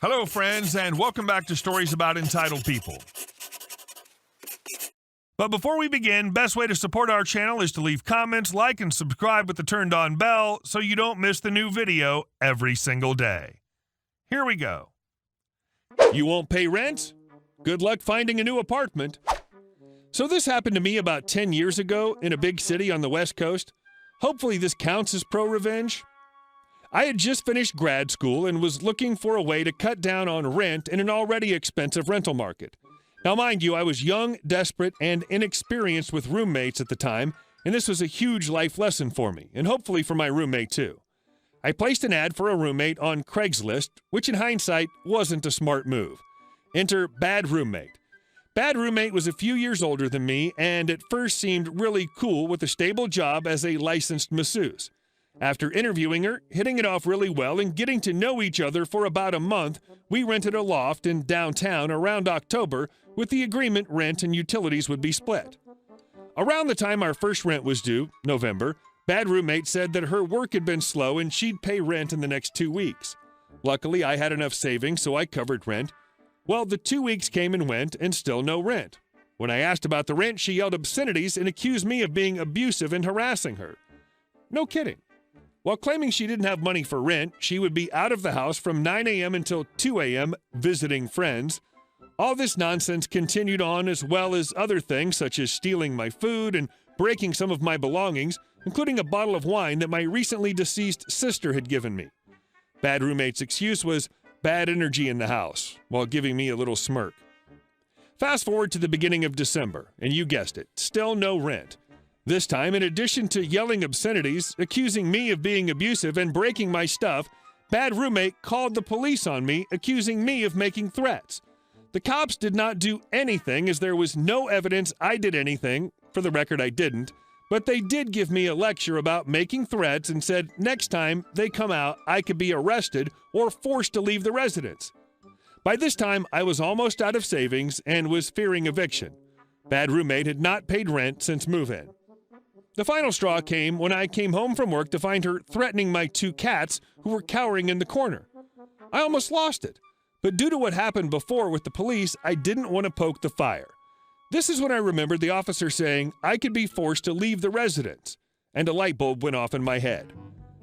Hello, friends, and welcome back to Stories About Entitled People. But before we begin, best way to support our channel is to leave comments, like, and subscribe with the turned-on bell so you don't miss the new video every single day. Here we go. You won't pay rent? Good luck finding a new apartment. So this happened to me about 10 years ago in a big city on the West Coast. Hopefully this counts as pro-revenge. I had just finished grad school and was looking for a way to cut down on rent in an already expensive rental market. Now, mind you, I was young, desperate, and inexperienced with roommates at the time, and this was a huge life lesson for me, and hopefully for my roommate too. I placed an ad for a roommate on Craigslist, which in hindsight wasn't a smart move. Enter bad roommate. Bad roommate was a few years older than me and at first seemed really cool with a stable job as a licensed masseuse. After interviewing her, hitting it off really well, and getting to know each other for about a month, we rented a loft in downtown around October with the agreement rent and utilities would be split. Around the time our first rent was due, November, bad roommate said that her work had been slow and she'd pay rent in the next 2 weeks. Luckily, I had enough savings, so I covered rent. Well, the 2 weeks came and went, and still no rent. When I asked about the rent, she yelled obscenities and accused me of being abusive and harassing her. No kidding. While claiming she didn't have money for rent, she would be out of the house from 9 a.m. until 2 a.m. visiting friends. All this nonsense continued on, as well as other things such as stealing my food and breaking some of my belongings, including a bottle of wine that my recently deceased sister had given me. Bad roommate's excuse was bad energy in the house, while giving me a little smirk. Fast forward to the beginning of December, and you guessed it, still no rent. This time, in addition to yelling obscenities, accusing me of being abusive, and breaking my stuff, bad roommate called the police on me, accusing me of making threats. The cops did not do anything, as there was no evidence I did anything. For the record, I didn't. But they did give me a lecture about making threats and said next time they come out, I could be arrested or forced to leave the residence. By this time, I was almost out of savings and was fearing eviction. Bad roommate had not paid rent since move-in. The final straw came when I came home from work to find her threatening my 2 cats who were cowering in the corner. I almost lost it, but due to what happened before with the police, I didn't want to poke the fire. This is when I remembered the officer saying I could be forced to leave the residence, and a light bulb went off in my head.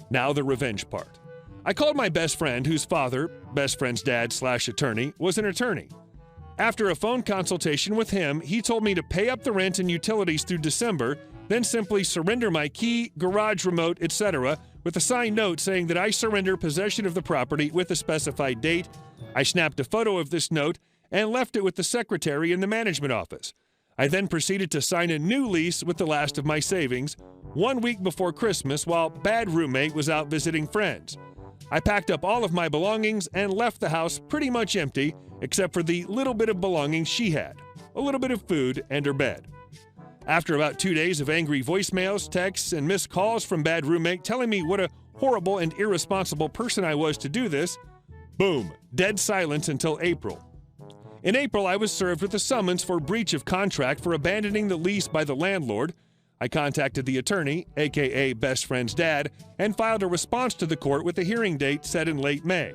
Now the revenge part. I called my best friend, whose father, best friend's dad/attorney, was an attorney. After a phone consultation with him, he told me to pay up the rent and utilities through December, then simply surrender my key, garage remote, etc., with a signed note saying that I surrender possession of the property with a specified date. I snapped a photo of this note and left it with the secretary in the management office. I then proceeded to sign a new lease with the last of my savings, 1 week before Christmas while bad roommate was out visiting friends. I packed up all of my belongings and left the house pretty much empty, except for the little bit of belongings she had, a little bit of food, and her bed. After about 2 days of angry voicemails, texts, and missed calls from bad roommate telling me what a horrible and irresponsible person I was to do this, boom, dead silence until April. In April, I was served with a summons for breach of contract for abandoning the lease by the landlord. I contacted the attorney, aka best friend's dad, and filed a response to the court with a hearing date set in late May.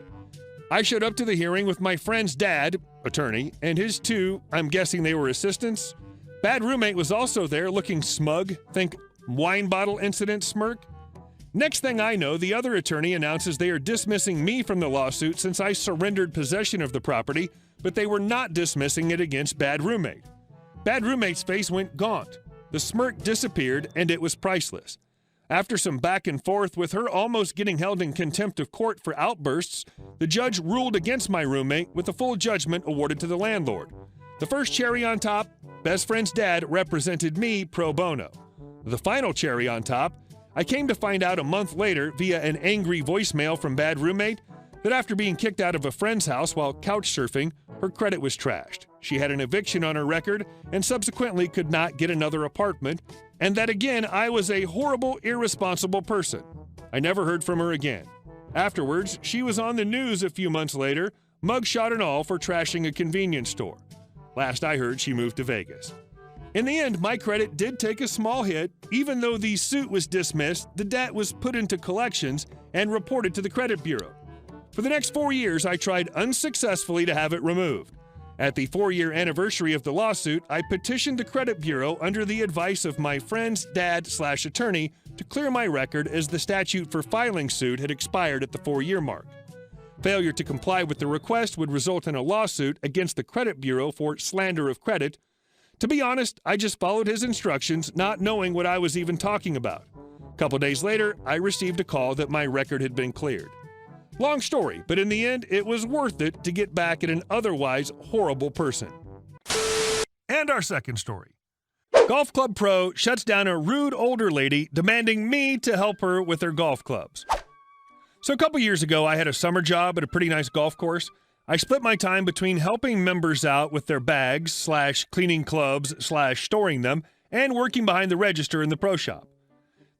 I showed up to the hearing with my friend's dad, attorney, and his 2, I'm guessing they were assistants. Bad roommate was also there looking smug, think wine bottle incident smirk. Next thing I know, the other attorney announces they are dismissing me from the lawsuit since I surrendered possession of the property, but they were not dismissing it against bad roommate. Bad roommate's face went gaunt. The smirk disappeared, and it was priceless. After some back and forth with her almost getting held in contempt of court for outbursts, the judge ruled against my roommate with a full judgment awarded to the landlord. The first cherry on top, best friend's dad represented me pro bono. The final cherry on top, I came to find out a month later via an angry voicemail from bad roommate that after being kicked out of a friend's house while couch surfing, her credit was trashed. She had an eviction on her record and subsequently could not get another apartment, and that again I was a horrible, irresponsible person. I never heard from her again. Afterwards, she was on the news a few months later, mugshot and all, for trashing a convenience store. Last I heard, she moved to Vegas. In the end, my credit did take a small hit. Even though the suit was dismissed, the debt was put into collections and reported to the credit bureau. For the next 4 years, I tried unsuccessfully to have it removed. At the 4-year anniversary of the lawsuit, I petitioned the credit bureau under the advice of my friend's dad/attorney to clear my record as the statute for filing suit had expired at the 4-year mark. Failure to comply with the request would result in a lawsuit against the credit bureau for slander of credit. To be honest, I just followed his instructions, not knowing what I was even talking about. A couple days later, I received a call that my record had been cleared. Long story, but in the end, it was worth it to get back at an otherwise horrible person. And our second story. Golf club pro shuts down a rude older lady demanding me to help her with her golf clubs. So a couple years ago, I had a summer job at a pretty nice golf course. I split my time between helping members out with their bags / cleaning clubs / storing them and working behind the register in the pro shop.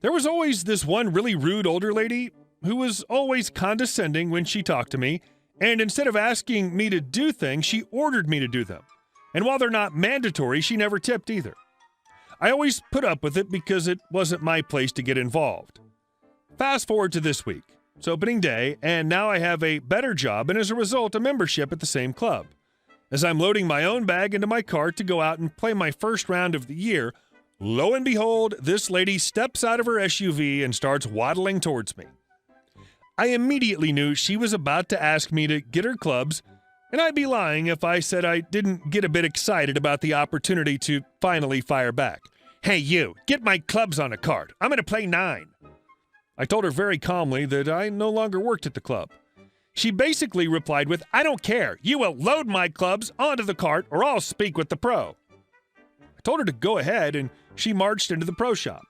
There was always this one really rude older lady who was always condescending when she talked to me, and instead of asking me to do things, she ordered me to do them. And while they're not mandatory, she never tipped either. I always put up with it because it wasn't my place to get involved. Fast forward to this week. It's opening day, and now I have a better job and as a result, a membership at the same club. As I'm loading my own bag into my cart to go out and play my first round of the year, lo and behold, this lady steps out of her SUV and starts waddling towards me. I immediately knew she was about to ask me to get her clubs, and I'd be lying if I said I didn't get a bit excited about the opportunity to finally fire back. "Hey you, get my clubs on a cart. I'm going to play 9. I told her very calmly that I no longer worked at the club. She basically replied with, "I don't care. You will load my clubs onto the cart or I'll speak with the pro." I told her to go ahead, and she marched into the pro shop.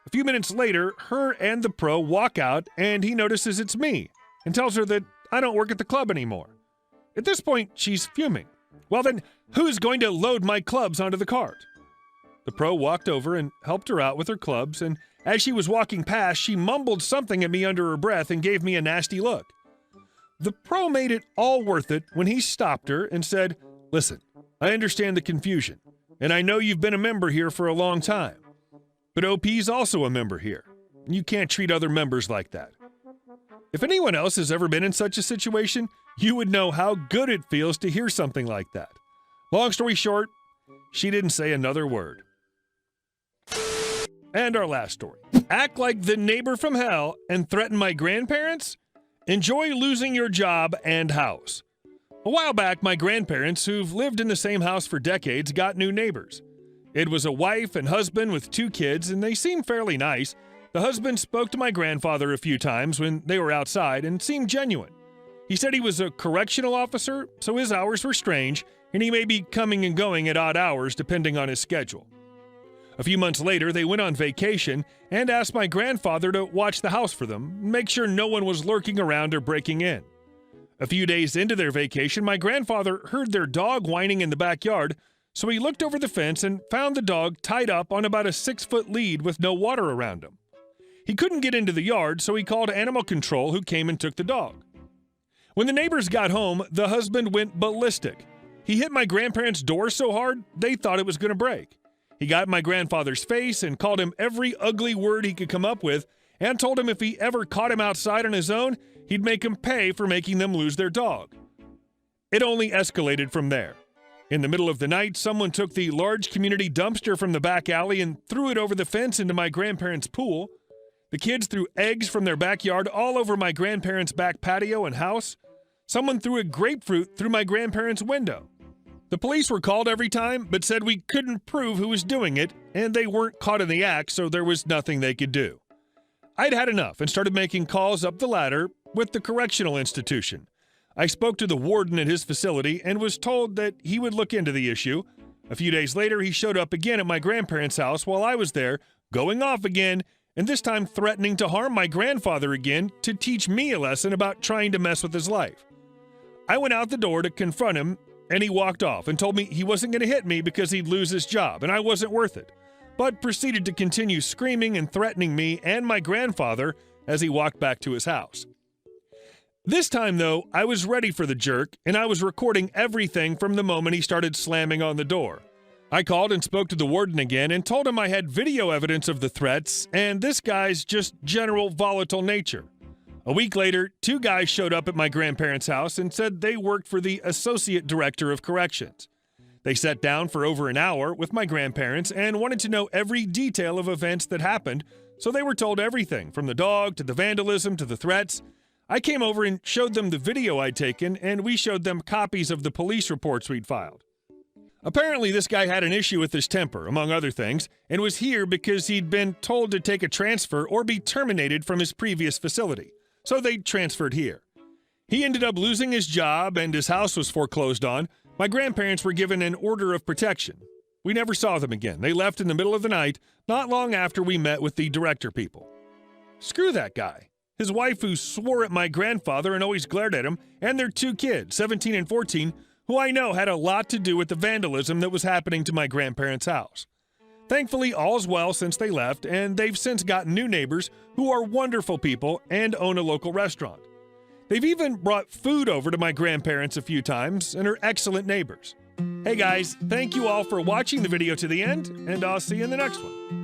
A few minutes later, her and the pro walk out, and he notices it's me and tells her that I don't work at the club anymore. At this point, she's fuming. "Well then, who's going to load my clubs onto the cart?" The pro walked over and helped her out with her clubs, and as she was walking past, she mumbled something at me under her breath and gave me a nasty look. The pro made it all worth it when he stopped her and said, "Listen, I understand the confusion, and I know you've been a member here for a long time. But OP's also a member here. You can't treat other members like that." If anyone else has ever been in such a situation, you would know how good it feels to hear something like that. Long story short, she didn't say another word. And our last story. Act like the neighbor from hell and threaten my grandparents? Enjoy losing your job and house. A while back, my grandparents, who've lived in the same house for decades, got new neighbors. It was a wife and husband with 2 kids, and they seemed fairly nice. The husband spoke to my grandfather a few times when they were outside and seemed genuine. He said he was a correctional officer, so his hours were strange, and he may be coming and going at odd hours depending on his schedule. A few months later, they went on vacation and asked my grandfather to watch the house for them, make sure no one was lurking around or breaking in. A few days into their vacation, my grandfather heard their dog whining in the backyard, so he looked over the fence and found the dog tied up on about a 6-foot lead with no water around him. He couldn't get into the yard, so he called animal control, who came and took the dog. When the neighbors got home, the husband went ballistic. He hit my grandparents' door so hard, they thought it was going to break. He got in my grandfather's face and called him every ugly word he could come up with, and told him if he ever caught him outside on his own, he'd make him pay for making them lose their dog. It only escalated from there. In the middle of the night, someone took the large community dumpster from the back alley and threw it over the fence into my grandparents' pool. The kids threw eggs from their backyard all over my grandparents' back patio and house. Someone threw a grapefruit through my grandparents' window. The police were called every time, but said we couldn't prove who was doing it, and they weren't caught in the act, so there was nothing they could do. I'd had enough and started making calls up the ladder with the correctional institution. I spoke to the warden at his facility and was told that he would look into the issue. A few days later, he showed up again at my grandparents' house while I was there, going off again, and this time threatening to harm my grandfather again to teach me a lesson about trying to mess with his life. I went out the door to confront him, and he walked off and told me he wasn't going to hit me because he'd lose his job and I wasn't worth it, but proceeded to continue screaming and threatening me and my grandfather as he walked back to his house. This time, though, I was ready for the jerk, and I was recording everything from the moment he started slamming on the door. I called and spoke to the warden again and told him I had video evidence of the threats and this guy's just general volatile nature. A week later, 2 guys showed up at my grandparents' house and said they worked for the Associate Director of Corrections. They sat down for over an hour with my grandparents and wanted to know every detail of events that happened, so they were told everything, from the dog to the vandalism to the threats. I came over and showed them the video I'd taken, and we showed them copies of the police reports we'd filed. Apparently, this guy had an issue with his temper, among other things, and was here because he'd been told to take a transfer or be terminated from his previous facility. So they transferred here. He ended up losing his job and his house was foreclosed on. My grandparents were given an order of protection. We never saw them again. They left in the middle of the night, not long after we met with the director people. Screw that guy. His wife, who swore at my grandfather and always glared at him, and their 2 kids, 17 and 14, who I know had a lot to do with the vandalism that was happening to my grandparents' house. Thankfully, all's well since they left, and they've since gotten new neighbors who are wonderful people and own a local restaurant. They've even brought food over to my grandparents a few times and are excellent neighbors. Hey guys, thank you all for watching the video to the end, and I'll see you in the next one.